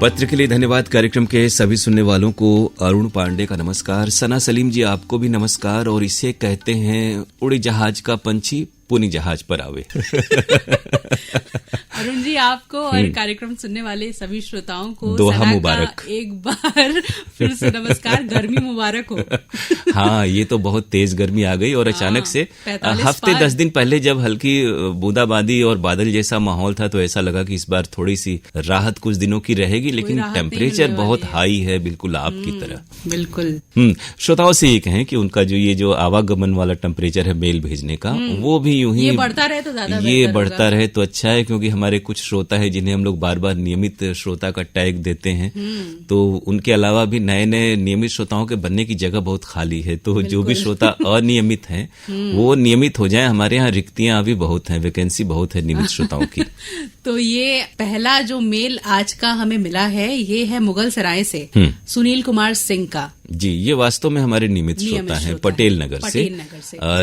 पत्र के लिए धन्यवाद। कार्यक्रम के सभी सुनने वालों को अरुण पांडे का नमस्कार। सना सलीम जी आपको भी नमस्कार। और इसे कहते हैं उड़ी जहाज का पंछी पुनी जहाज पर आवे। अरुण जी आपको और कार्यक्रम सुनने वाले सभी श्रोताओं को दोहा मुबारक। एक बार फिर से नमस्कार। गर्मी मुबारक हो। हाँ, ये तो बहुत तेज गर्मी आ गई और अचानक से हफ्ते 10 दिन पहले जब हल्की बूंदाबांदी और बादल जैसा माहौल था तो ऐसा लगा कि इस बार थोड़ी सी राहत कुछ दिनों की रहेगी, लेकिन टेम्परेचर बहुत हाई है, बिल्कुल आपकी तरह। बिल्कुल। श्रोताओं से ये कहें कि उनका जो आवागमन वाला टेम्परेचर है मेल भेजने का, वो भी यूं ही बढ़ता रहे तो ज्यादा ये बढ़ता रहे तो अच्छा है, क्योंकि हमारे कुछ श्रोता है जिन्हें हम लोग बार बार नियमित श्रोता का टैग देते हैं, तो उनके अलावा भी नए नए नियमित श्रोताओं के बनने की जगह बहुत खाली है। तो जो भी श्रोता अनियमित हैं वो नियमित हो जाएं। हमारे यहाँ रिक्तियां अभी बहुत हैं, वैकेंसी बहुत है नियमित श्रोताओं की। तो ये पहला जो मेल आज का हमें मिला है ये है मुगल सराय से सुनील कुमार सिंह का। जी, ये वास्तव में हमारे नियमित श्रोता हैं पटेल नगर से।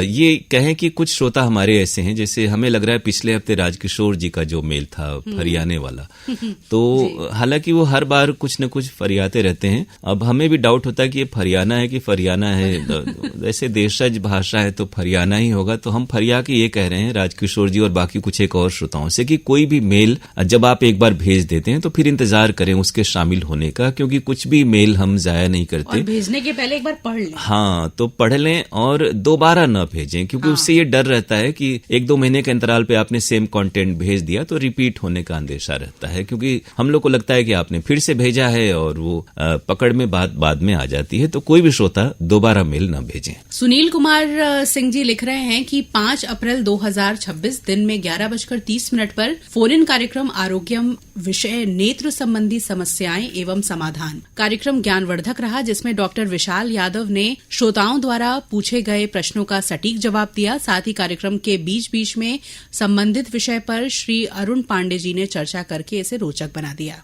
ये कहें कि कुछ श्रोता हमारे ऐसे हैं, जैसे हमें लग रहा है पिछले हफ्ते राजकिशोर जी का जो मेल था फरियाने वाला, तो हालांकि वो हर बार कुछ न कुछ फरियाते रहते हैं। अब हमें भी डाउट होता है कि ये फरियाना है कि फरियाना है। वैसे देशज भाषा है तो फरियाना ही होगा, तो हम फरिया के ये कह रहे हैं राजकिशोर जी और बाकी कुछ एक और श्रोताओं से कि कोई भी मेल जब आप एक बार भेज देते हैं तो फिर इंतजार करें उसके शामिल होने का, क्योंकि कुछ भी मेल हम जाया नहीं करते। भेजने के पहले एक बार पढ़ लें। हाँ, तो पढ़ लें और दोबारा न भेजें, क्योंकि उससे ये डर रहता है कि 1-2 महीने के अंतराल पे आपने सेम कंटेंट भेज दिया तो रिपीट होने का अंदेशा रहता है, क्योंकि हम लोग को लगता है कि आपने फिर से भेजा है और वो पकड़ में बात बाद में आ जाती है। तो कोई भी श्रोता दोबारा मेल न भेजें। सुनील कुमार सिंह जी लिख रहे हैं कि 5 अप्रैल 2026 दिन में 11:30 पर फोन इन कार्यक्रम आरोग्यम विषय नेत्र संबंधी समस्याएं एवं समाधान कार्यक्रम ज्ञानवर्धक रहा, जिसमें डॉक्टर विशाल यादव ने श्रोताओं द्वारा पूछे गए प्रश्नों का सटीक जवाब दिया। साथ ही कार्यक्रम के बीच बीच में संबंधित विषय पर श्री अरुण पांडे जी ने चर्चा करके इसे रोचक बना दिया।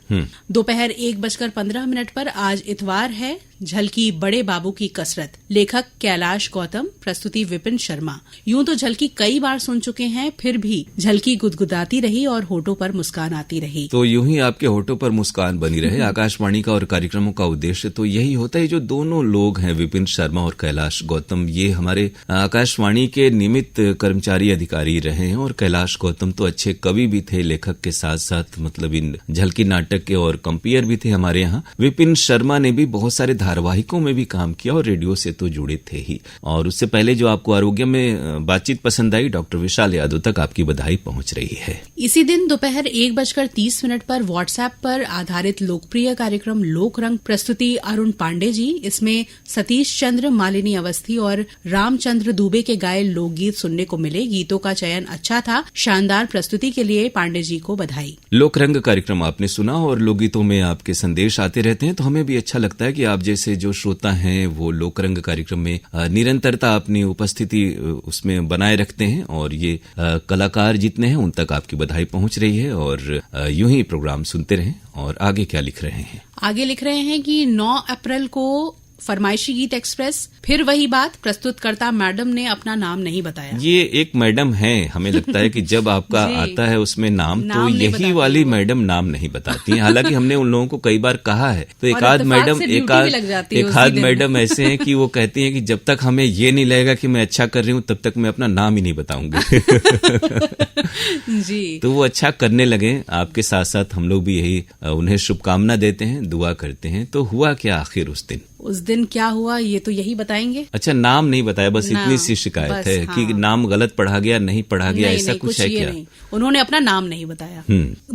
दोपहर 1:15 पर आज इतवार है, झलकी बड़े बाबू की कसरत, लेखक कैलाश गौतम, प्रस्तुति विपिन शर्मा। यूं तो झलकी कई बार सुन चुके हैं, फिर भी झलकी गुदगुदाती रही और होठों पर मुस्कान आती रही। तो यूं ही आपके होठों पर मुस्कान बनी रहे। आकाशवाणी का और कार्यक्रमों का उद्देश्य तो यही होता है। जो दोनों लोग हैं विपिन शर्मा और कैलाश गौतम, ये हमारे आकाशवाणी के नियमित कर्मचारी अधिकारी रहे हैं, और कैलाश गौतम तो अच्छे कवि भी थे, लेखक के साथ साथ मतलब इन झलकी नाटक के और कंपेयर भी थे हमारे यहाँ। विपिन शर्मा ने भी बहुत सारे धारावाहिकों में भी काम किया और रेडियो से तो जुड़े थे ही। और उससे पहले जो आपको आरोग्य में बातचीत पसंद आई, डॉक्टर विशाल यादव तक आपकी बधाई पहुंच रही है। इसी दिन दोपहर 1:30 पर व्हाट्सएप पर आधारित लोकप्रिय कार्यक्रम लोक रंग, प्रस्तुति अरुण पांडे जी। इसमें सतीश चंद्र, मालिनी अवस्थी और रामचंद्र दुबे के गाये लोकगीत सुनने को मिले। गीतों का चयन अच्छा था। शानदार प्रस्तुति के लिए पांडे जी को बधाई। लोक रंग कार्यक्रम आपने सुना और लोकगीतों में आपके संदेश आते रहते हैं, तो हमें भी अच्छा लगता है कि आप जैसे जो श्रोता हैं वो लोक रंग कार्यक्रम में निरंतरता अपनी उपस्थिति उसमें बनाए रखते हैं। और ये कलाकार जितने हैं उन तक आपकी बधाई पहुंच रही है। और यूं ही प्रोग्राम सुनते रहें। और आगे क्या लिख रहे हैं? आगे लिख रहे हैं कि 9 अप्रैल को फरमाइशी गीत एक्सप्रेस, फिर वही बात, प्रस्तुतकर्ता मैडम ने अपना नाम नहीं बताया। ये एक मैडम है, हमें लगता है कि जब आपका आता है उसमें नाम तो यही वाली मैडम नाम नहीं बताती हैं। हालांकि हमने उन लोगों को कई बार कहा है, तो एक आध मैडम ऐसे हैं कि वो कहती हैं कि जब तक हमें ये नहीं लगेगा कि मैं अच्छा कर रही हूँ तब तक मैं अपना नाम ही नहीं बताऊंगी। जी, तो वो अच्छा करने लगे। आपके साथ साथ हम लोग भी यही उन्हें शुभकामना देते हैं, दुआ करते हैं। तो हुआ क्या आखिर उस दिन क्या हुआ ये तो यही बताएंगे। अच्छा, नाम नहीं बताया, बस इतनी सी शिकायत है कि नाम गलत पढ़ा गया, नहीं पढ़ा गया, ऐसा कुछ है क्या? उन्होंने अपना नाम नहीं बताया।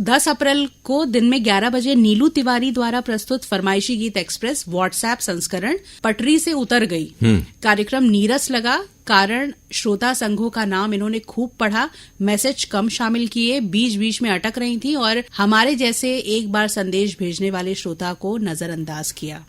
10 अप्रैल को दिन में 11 बजे नीलू तिवारी द्वारा प्रस्तुत फरमाइशी गीत एक्सप्रेस व्हाट्सएप संस्करण पटरी से उतर गई। कार्यक्रम नीरस लगा, कारण श्रोता संघों का नाम इन्होंने खूब पढ़ा, मैसेज कम शामिल किए, बीच बीच में अटक रही थी और हमारे जैसे एक बार संदेश भेजने वाले श्रोता को नजरअंदाज किया।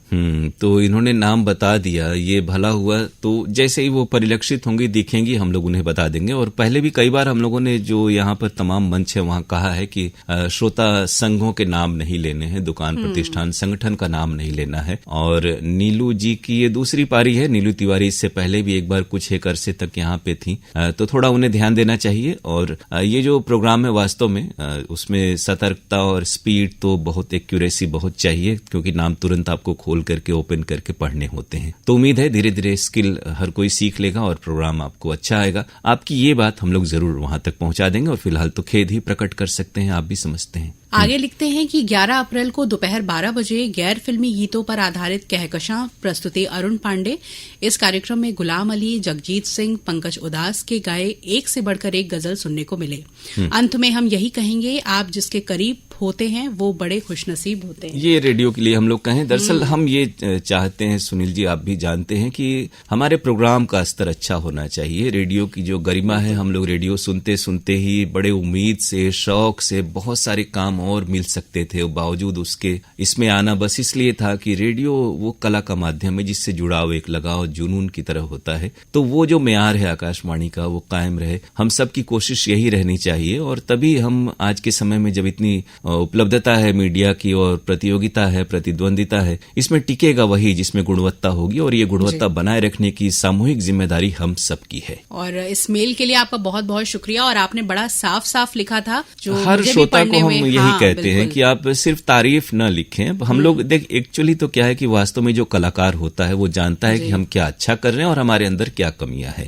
तो इन्होंने नाम बता दिया, ये भला हुआ। तो जैसे ही वो परिलक्षित होंगी, दिखेंगी, हम लोग उन्हें बता देंगे। और पहले भी कई बार हम लोगों ने जो यहाँ पर तमाम मंच है वहाँ कहा है कि श्रोता संघों के नाम नहीं लेने हैं, दुकान प्रतिष्ठान संगठन का नाम नहीं लेना है। और नीलू जी की ये दूसरी पारी है। नीलू तिवारी इससे पहले भी एक बार कुछ एक एक अरसे तक यहाँ पे थी, तो थोड़ा उन्हें ध्यान देना चाहिए। और ये जो प्रोग्राम है वास्तव में उसमें सतर्कता और स्पीड तो बहुत, एक्यूरेसी बहुत चाहिए, क्योंकि नाम तुरंत आपको खोल करके ओपन करके पढ़ने होते हैं। तो उम्मीद है धीरे धीरे स्किल हर कोई सीख लेगा और प्रोग्राम आपको अच्छा आएगा। आपकी ये बात हम लोग जरूर वहां तक पहुंचा देंगे, और फिलहाल तो खेद ही प्रकट कर सकते हैं, आप भी समझते हैं। आगे लिखते हैं कि 11 अप्रैल को दोपहर 12 बजे गैर फिल्मी गीतों पर आधारित कहकशां प्रस्तुति अरुण पांडे। इस कार्यक्रम में गुलाम अली, जगजीत सिंह, पंकज उदास के गाए एक से बढ़कर एक गजल सुनने को मिले। अंत में हम यही कहेंगे, आप जिसके करीब होते हैं वो बड़े खुशनसीब होते हैं। ये रेडियो के लिए हम लोग कहें, दरअसल हम ये चाहते हैं, सुनील जी आप भी जानते हैं कि हमारे प्रोग्राम का स्तर अच्छा होना चाहिए। रेडियो की जो गरिमा है, हम लोग रेडियो सुनते सुनते ही बड़े उम्मीद से, शौक से बहुत सारे काम और मिल सकते थे, बावजूद उसके इसमें आना बस इसलिए था कि रेडियो वो कला का माध्यम है जिससे जुड़ाव, एक लगाव, जुनून की तरह होता है। तो वो जो म्यार है आकाशवाणी का वो कायम रहे, हम सबकी कोशिश यही रहनी चाहिए। और तभी हम आज के समय में जब इतनी उपलब्धता है मीडिया की और प्रतियोगिता है, प्रतिद्वंदिता है, इसमें टिकेगा वही जिसमें गुणवत्ता होगी, और ये गुणवत्ता बनाए रखने की सामूहिक जिम्मेदारी हम सबकी है। और इस मेल के लिए आपका बहुत बहुत शुक्रिया, और आपने बड़ा साफ साफ लिखा था, जो हर श्रोता को हम यही कहते हैं कि आप सिर्फ तारीफ न लिखें। हम लोग देख, एक्चुअली तो क्या है कि वास्तव में जो कलाकार होता है वो जानता है कि हम क्या अच्छा कर रहे हैं और हमारे अंदर क्या कमियां है।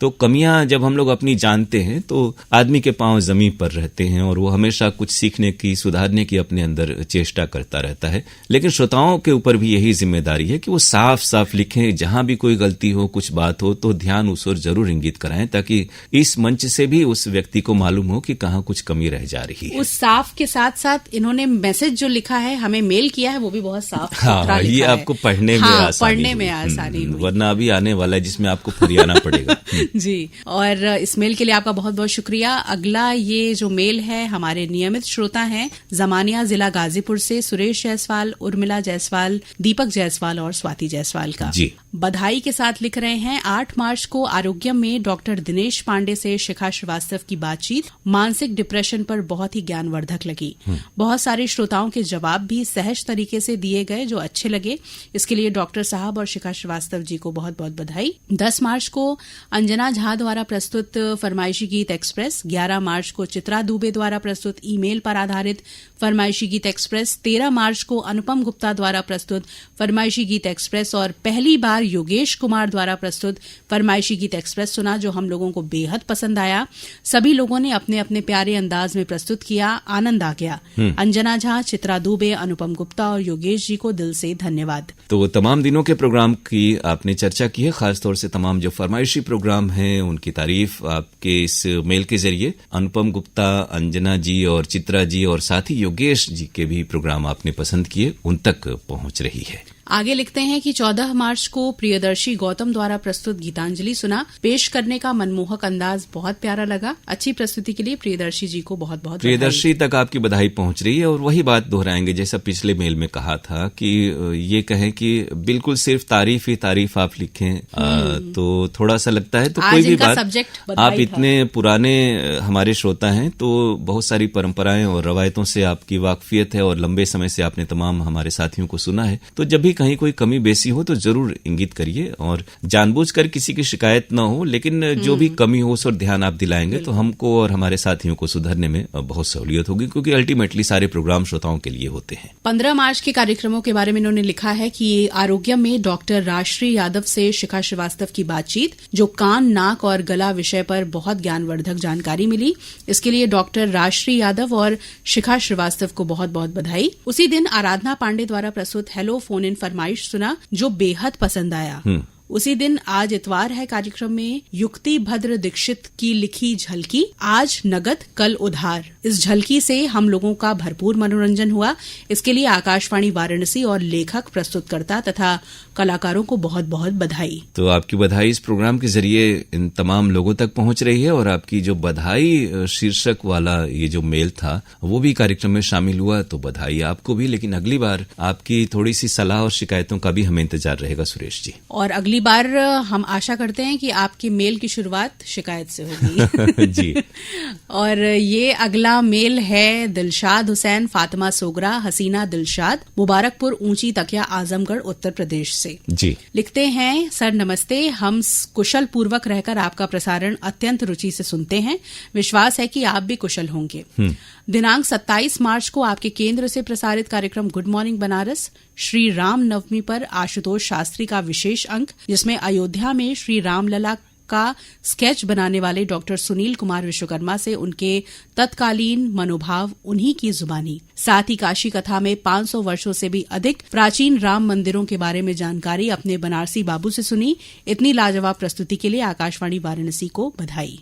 तो कमियां जब हम लोग अपनी जानते हैं तो आदमी के पांव जमीन पर रहते हैं, और वो हमेशा कुछ सीखने की, सुधारने की अपने अंदर चेष्टा करता रहता है। लेकिन श्रोताओं के ऊपर भी यही जिम्मेदारी है कि वो साफ साफ लिखें, जहां भी कोई गलती हो, कुछ बात हो तो ध्यान उस ओर जरूर इंगित कराएं, ताकि इस मंच से भी उस व्यक्ति को मालूम हो कि कहाँ कुछ कमी रह जा रही है। उस साफ के साथ साथ इन्होंने मैसेज जो लिखा है, हमें मेल किया है, वो भी बहुत साफ सुथरा ये लिखा आपको पढ़ने में आसानी हुई। वरना अभी आने वाला है जिसमें आपको फरियाना पड़ेगा। जी, और इस मेल के लिए आपका बहुत बहुत शुक्रिया। अगला ये जो मेल है, हमारे नियमित श्रोता हैं जमानिया जिला गाजीपुर से सुरेश जायसवाल, उर्मिला जायसवाल, दीपक जायसवाल और स्वाति जायसवाल का जी। बधाई के साथ लिख रहे हैं, 8 मार्च को आरोग्यम में डॉक्टर दिनेश पांडे से शिखा श्रीवास्तव की बातचीत मानसिक डिप्रेशन पर बहुत ही ज्ञानवर्धक लगी। बहुत सारे श्रोताओं के जवाब भी सहज तरीके से दिए गए जो अच्छे लगे। इसके लिए डॉक्टर साहब और शिखा श्रीवास्तव जी को बहुत बहुत बधाई। 10 मार्च को अंजना झा द्वारा प्रस्तुत फरमाइशी गीत एक्सप्रेस, 11 मार्च को चित्रा दुबे द्वारा प्रस्तुत ईमेल पर आधारित फरमाइशी गीत एक्सप्रेस, 13 मार्च को अनुपम गुप्ता द्वारा प्रस्तुत फरमाइशी गीत एक्सप्रेस और पहली बार योगेश कुमार द्वारा प्रस्तुत फरमाइशी गीत एक्सप्रेस सुना, जो हम लोगों को बेहद पसंद आया। सभी लोगों ने अपने अपने प्यारे अंदाज में प्रस्तुत किया, आनंद आ गया। अंजना झा, चित्रा दुबे, अनुपम गुप्ता और योगेश जी को दिल से धन्यवाद। तो तमाम दिनों के प्रोग्राम की आपने चर्चा की है, खासतौर से तमाम जो फरमाइशी प्रोग्राम हैं उनकी तारीफ आपके इस मेल के जरिए अनुपम गुप्ता, अंजना जी और चित्रा जी और साथ ही योगेश जी के भी प्रोग्राम आपने पसंद किए, उन तक पहुंच रही है। आगे लिखते हैं कि 14 मार्च को प्रियदर्शी गौतम द्वारा प्रस्तुत गीतांजलि सुना, पेश करने का मनमोहक अंदाज बहुत प्यारा लगा। अच्छी प्रस्तुति के लिए प्रियदर्शी जी को बहुत बहुत प्रियदर्शी तक आपकी बधाई पहुंच रही है। और वही बात दोहराएंगे जैसा पिछले मेल में कहा था कि ये कहें कि बिल्कुल सिर्फ तारीफ ही तारीफ आप लिखें तो थोड़ा सा लगता है। तो कोई भी बात, आप इतने पुराने हमारे श्रोता हैं तो बहुत सारी परंपराएं और रवायतों से आपकी वाकफियत है और लंबे समय से आपने तमाम हमारे साथियों को सुना है। तो जब भी कहीं कोई कमी बेसी हो तो जरूर इंगित करिए, और जानबूझकर किसी की शिकायत न हो, लेकिन जो भी कमी हो उस पर ध्यान आप दिलाएंगे तो हमको और हमारे साथियों को सुधरने में बहुत सहूलियत होगी, क्योंकि अल्टीमेटली सारे प्रोग्राम श्रोताओं के लिए होते हैं। 15 मार्च के कार्यक्रमों के बारे में इन्होंने लिखा है कि आरोग्य में डॉक्टर राजश्री यादव से शिखा श्रीवास्तव की बातचीत, जो कान, नाक और गला विषय पर बहुत ज्ञानवर्धक जानकारी मिली। इसके लिए डॉक्टर राजश्री यादव और शिखा श्रीवास्तव को बहुत बहुत बधाई। उसी दिन आराधना पांडे द्वारा प्रस्तुत हेलो फोन इन फरमाइश सुना, जो बेहद पसंद आया। उसी दिन आज इतवार है, कार्यक्रम में युक्ति भद्र दीक्षित की लिखी झलकी, आज नगद कल उधार। इस झलकी से हम लोगों का भरपूर मनोरंजन हुआ। इसके लिए आकाशवाणी वाराणसी और लेखक, प्रस्तुतकर्ता तथा कलाकारों को बहुत बहुत बधाई। तो आपकी बधाई इस प्रोग्राम के जरिए इन तमाम लोगों तक पहुंच रही है, और आपकी जो बधाई शीर्षक वाला ये जो मेल था वो भी कार्यक्रम में शामिल हुआ, तो बधाई आपको भी। लेकिन अगली बार आपकी थोड़ी सी सलाह और शिकायतों का भी हमें इंतजार रहेगा सुरेश जी। और अगली बार हम आशा करते हैं कि आपके मेल की शुरुआत शिकायत से होगी। जी। और ये अगला मेल है दिलशाद हुसैन फातिमा सोगरा हसीना दिलशाद मुबारकपुर ऊंची तकिया आजमगढ़ उत्तर प्रदेश से। जी। लिखते हैं, सर नमस्ते, हम कुशल पूर्वक रहकर आपका प्रसारण अत्यंत रुचि से सुनते हैं। विश्वास है कि आप भी कुशल होंगे। दिनांक 27 मार्च को आपके केंद्र से प्रसारित कार्यक्रम गुड मॉर्निंग बनारस श्री राम नवमी पर आशुतोष शास्त्री का विशेष अंक, जिसमें अयोध्या में श्री रामलला का स्केच बनाने वाले डॉक्टर सुनील कुमार विश्वकर्मा से उनके तत्कालीन मनोभाव उन्हीं की जुबानी, साथ ही काशी कथा में 500 वर्षों से भी अधिक प्राचीन राम मंदिरों के बारे में जानकारी अपने बनारसी बाबू से सुनी। इतनी लाजवाब प्रस्तुति के लिए आकाशवाणी वाराणसी को बधाई।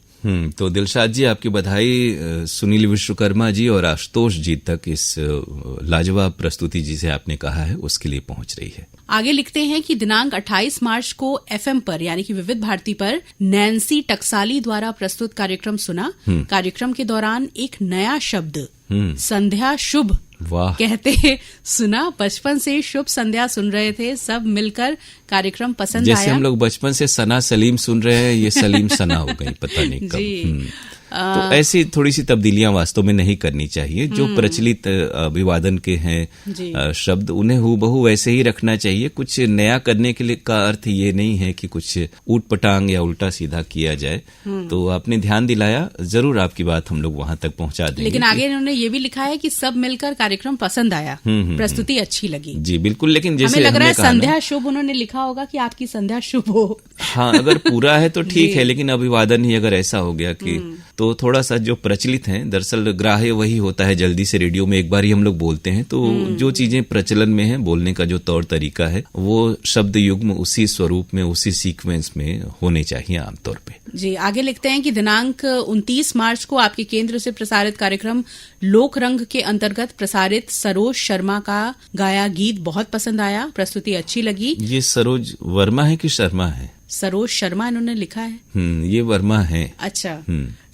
तो दिलशाद जी, आपकी बधाई सुनील विश्वकर्मा जी और आशुतोष जी तक इस लाजवाब प्रस्तुति जिसे आपने कहा है उसके लिए पहुंच रही है। आगे लिखते हैं कि दिनांक 28 मार्च को एफएम पर यानी कि विविध भारती पर नैन्सी टकसाली द्वारा प्रस्तुत कार्यक्रम सुना। कार्यक्रम के दौरान एक नया शब्द संध्या शुभ वाह कहते सुना। बचपन से शुभ संध्या सुन रहे थे, सब मिलकर कार्यक्रम पसंद आया। जैसे हम लोग बचपन से सना सलीम सुन रहे हैं, ये सलीम सना हो गई, पता नहीं कब। तो ऐसी थोड़ी सी तब्दीलियां वास्तव में नहीं करनी चाहिए। जो प्रचलित अभिवादन के हैं शब्द, उन्हें हूबहू वैसे ही रखना चाहिए। कुछ नया करने के लिए का अर्थ ये नहीं है कि कुछ ऊट पटांग या उल्टा सीधा किया जाए। तो आपने ध्यान दिलाया, जरूर आपकी बात हम लोग वहां तक पहुंचा देंगे। लेकिन आगे इन्होंने ये भी लिखा है कि सब मिलकर कार्यक्रम पसंद आया, प्रस्तुति अच्छी लगी। जी बिल्कुल, लेकिन जैसे हमें लग रहा है संध्या शुभ उन्होंने लिखा होगा कि आपकी संध्या शुभ हो। हाँ, अगर पूरा है तो ठीक है, लेकिन अभिवादन ही अगर ऐसा हो गया कि तो थोड़ा सा जो प्रचलित हैं, दरअसल ग्राह्य वही होता है। जल्दी से रेडियो में एक बार ही हम लोग बोलते हैं, तो जो चीजें प्रचलन में है, बोलने का जो तौर तरीका है, वो शब्द युग्म उसी स्वरूप में, उसी सीक्वेंस में होने चाहिए आमतौर पे। जी, आगे लिखते हैं कि दिनांक 29 मार्च को आपके केंद्र से प्रसारित कार्यक्रम लोक रंग के अंतर्गत प्रसारित सरोज शर्मा का गाया गीत बहुत पसंद आया, प्रस्तुति अच्छी लगी। ये सरोज वर्मा है कि शर्मा है? सरोज शर्मा इन्होंने लिखा है। ये वर्मा है। अच्छा,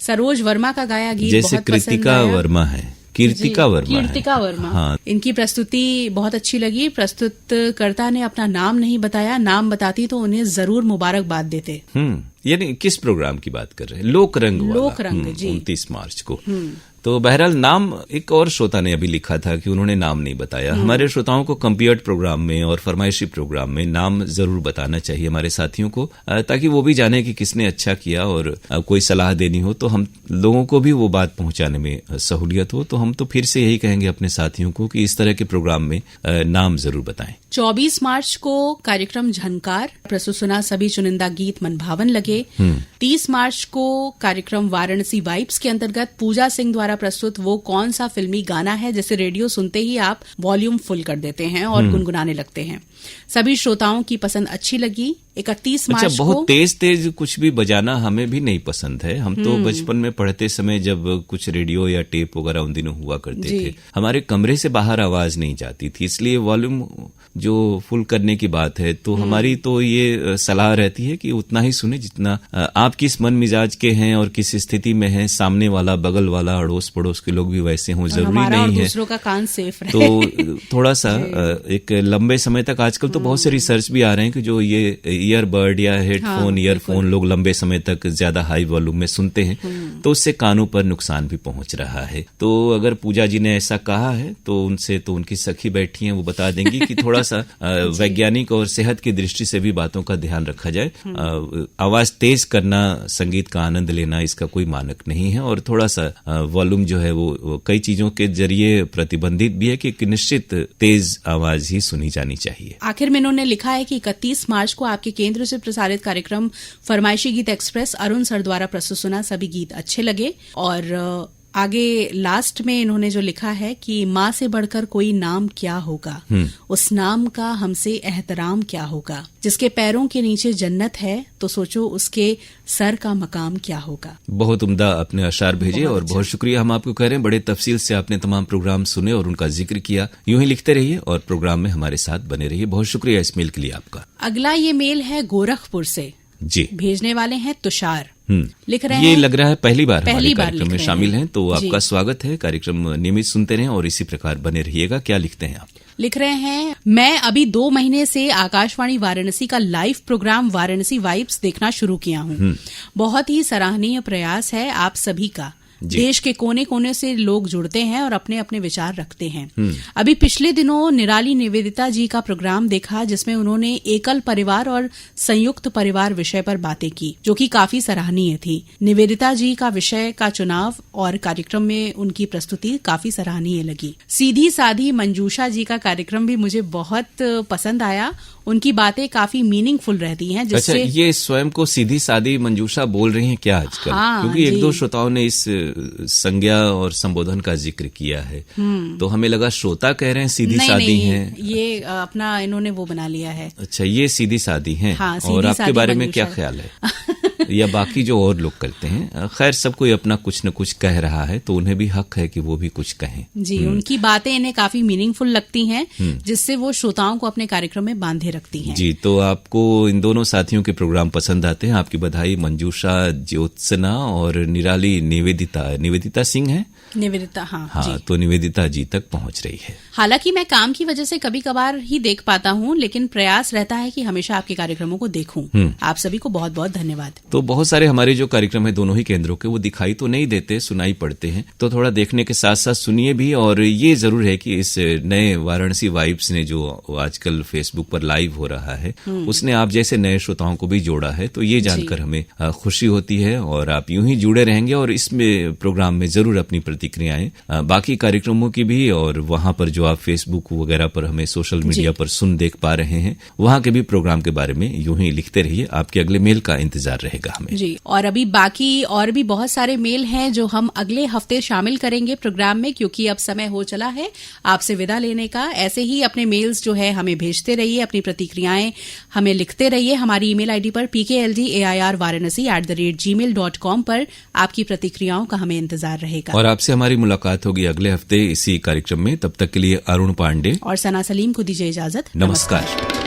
सरोज वर्मा का गाया गीत जैसे बहुत पसंद कृतिका आया। वर्मा है, कीर्तिका वर्मा है। कीर्तिका वर्मा। हाँ। इनकी प्रस्तुति बहुत अच्छी लगी। प्रस्तुतकर्ता ने अपना नाम नहीं बताया, नाम बताती तो उन्हें जरूर मुबारकबाद देते। यानी किस प्रोग्राम की बात कर रहे हैं? लोक रंग वाला। लोक रंग, जी। 29 मार्च को। तो बहरहाल नाम, एक और श्रोता ने अभी लिखा था कि उन्होंने नाम नहीं बताया। हमारे श्रोताओं को कंप्यूटर प्रोग्राम में और फरमाइशी प्रोग्राम में नाम जरूर बताना चाहिए हमारे साथियों को, ताकि वो भी जाने कि किसने अच्छा किया, और कोई सलाह देनी हो तो हम लोगों को भी वो बात पहुंचाने में सहूलियत हो। तो हम तो फिर से यही कहेंगे अपने साथियों को कि इस तरह के प्रोग्राम में नाम जरूर बताएं। 24 मार्च को कार्यक्रम झनकार प्रस्तुत सुना, सभी चुनिंदा गीत मनभावन लगे। 30 मार्च को कार्यक्रम वाराणसी वाइब्स के अंतर्गत पूजा सिंह द्वारा प्रस्तुत वो कौन सा फिल्मी गाना है जैसे रेडियो सुनते ही आप वॉल्यूम फुल कर देते हैं और गुनगुनाने लगते हैं। सभी श्रोताओं की पसंद अच्छी लगी। 31 मार्च को बहुत तेज कुछ भी बजाना हमें भी नहीं पसंद है। हम तो बचपन में पढ़ते समय जब कुछ रेडियो या टेप वगैरह उन दिनों हुआ करते थे, हमारे कमरे से बाहर आवाज नहीं जाती थी, इसलिए वॉल्यूम जो फुल करने की बात है, तो हमारी तो ये सलाह रहती है कि उतना ही सुने जितना आप किस मन मिजाज के हैं और किस स्थिति में हैं। सामने वाला, बगल वाला, अड़ोस पड़ोस के लोग भी वैसे हों, जरूरी नहीं है दूसरों का कान सेफ रहे। तो थोड़ा सा एक लंबे समय तक, आजकल तो बहुत से रिसर्च भी आ रहे हैं कि जो ये ईयरबड या हेडफोन, ईयरफोन लोग लंबे समय तक ज्यादा हाई वॉल्यूम में सुनते हैं, तो उससे कानों पर नुकसान भी पहुंच रहा है। तो अगर पूजा जी ने ऐसा कहा है तो उनसे, तो उनकी सखी बैठी हैं, वो बता देंगी कि थोड़ा सा वैज्ञानिक और सेहत की दृष्टि से भी बातों का ध्यान रखा जाए। आवाज तेज करना, संगीत का आनंद लेना, इसका कोई मानक नहीं है। और थोड़ा सा वॉल्यूम जो है वो कई चीजों के जरिए प्रतिबंधित भी है कि एक निश्चित तेज आवाज ही सुनी जानी चाहिए। आखिर में इन्होंने लिखा है कि 31 मार्च को आपके केंद्र से प्रसारित कार्यक्रम फरमाइशी गीत एक्सप्रेस अरुण सर द्वारा प्रस्तुत सुना, सभी गीत अच्छे लगे। और आगे लास्ट में इन्होंने जो लिखा है कि माँ से बढ़कर कोई नाम क्या होगा, उस नाम का हमसे एहतराम क्या होगा, जिसके पैरों के नीचे जन्नत है तो सोचो उसके सर का मकाम क्या होगा। बहुत उम्दा अपने अशार भेजे और बहुत शुक्रिया हम आपको कह रहे हैं। बड़े तफसील से आपने तमाम प्रोग्राम सुने और उनका जिक्र किया। यूं ही लिखते रहिए और प्रोग्राम में हमारे साथ बने रहिए। बहुत शुक्रिया इस मेल के लिए आपका। अगला ये मेल है गोरखपुर से। जी, भेजने वाले हैं तुषार। लिख रहे ये हैं, लग रहा है पहली बार हमारे बार कार्यक्रम में शामिल हैं, तो आपका स्वागत है। कार्यक्रम नियमित सुनते रहें और इसी प्रकार बने रहिएगा। क्या लिखते हैं आप? लिख रहे हैं, मैं अभी 2 महीने से आकाशवाणी वाराणसी का लाइव प्रोग्राम वाराणसी वाइब्स देखना शुरू किया हूँ। बहुत ही सराहनीय प्रयास है आप सभी का। देश के कोने कोने से लोग जुड़ते हैं और अपने अपने विचार रखते हैं। अभी पिछले दिनों निराली निवेदिता जी का प्रोग्राम देखा, जिसमें उन्होंने एकल परिवार और संयुक्त परिवार विषय पर बातें की, जो कि काफी सराहनीय थी। निवेदिता जी का विषय का चुनाव और कार्यक्रम में उनकी प्रस्तुति काफी सराहनीय लगी। सीधी साधी मंजूषा जी का कार्यक्रम भी मुझे बहुत पसंद आया। उनकी बातें काफी मीनिंगफुल रहती हैं, जिससे अच्छा, ये स्वयं को सीधी सादी मंजूषा बोल रही हैं क्या आजकल? हाँ, क्योंकि एक दो श्रोताओं ने इस संज्ञा और संबोधन का जिक्र किया है, तो हमें लगा श्रोता कह रहे हैं सीधी सादी हैं। ये अपना इन्होंने वो बना लिया है। अच्छा, ये सीधी सादी हैं। हाँ, और आपके बारे में क्या ख्याल है? या बाकी जो और लोग करते हैं? खैर, सब कोई अपना कुछ न कुछ कह रहा है, तो उन्हें भी हक है कि वो भी कुछ कहें। जी, उनकी बातें इन्हें काफी मीनिंगफुल लगती हैं, जिससे वो श्रोताओं को अपने कार्यक्रम में बांधे रखती हैं। जी, तो आपको इन दोनों साथियों के प्रोग्राम पसंद आते हैं। आपकी बधाई मंजूषा ज्योत्सना और निराली निवेदिता सिंह है। निवेदिता, हाँ जी। तो निवेदिता जी तक पहुंच रही है। हालांकि मैं काम की वजह से कभी कभार ही देख पाता हूँ, लेकिन प्रयास रहता है कि हमेशा आपके कार्यक्रमों को देखूं। आप सभी को बहुत बहुत धन्यवाद। तो बहुत सारे हमारे जो कार्यक्रम है दोनों ही केंद्रों के, वो दिखाई तो नहीं देते, सुनाई पड़ते हैं, तो थोड़ा देखने के साथ साथ सुनिए भी। और ये जरूर है कि इस नए वाराणसी वाइब्स ने जो आजकल फेसबुक पर लाइव हो रहा है, उसने आप जैसे नए श्रोताओं को भी जोड़ा है, तो ये जानकर हमें खुशी होती है। और आप यूं ही जुड़े रहेंगे और इसमें प्रोग्राम में जरूर अपनी प्रतिक्रियाएं, बाकी कार्यक्रमों की भी, और वहां पर जो आप फेसबुक वगैरह पर हमें सोशल मीडिया पर देख पा रहे हैं, वहां के भी प्रोग्राम के बारे में यूं ही लिखते रहिए। आपके अगले मेल का इंतजार रहेगा हमें। जी, और अभी बाकी और भी बहुत सारे मेल हैं जो हम अगले हफ्ते शामिल करेंगे प्रोग्राम में, क्योंकि अब समय हो चला है आपसे विदा लेने का। ऐसे ही अपने मेल्स जो है हमें भेजते रहिए, अपनी प्रतिक्रियाएं हमें लिखते रहिए। हमारी ईमेल आईडी पर pkldairvaranasi@gmail.com पर आपकी प्रतिक्रियाओं का हमें इंतजार रहेगा। और आपसे हमारी मुलाकात होगी अगले हफ्ते इसी कार्यक्रम में। तब तक के लिए अरुण पांडे और सना सलीम को दीजिए इजाजत। नमस्कार।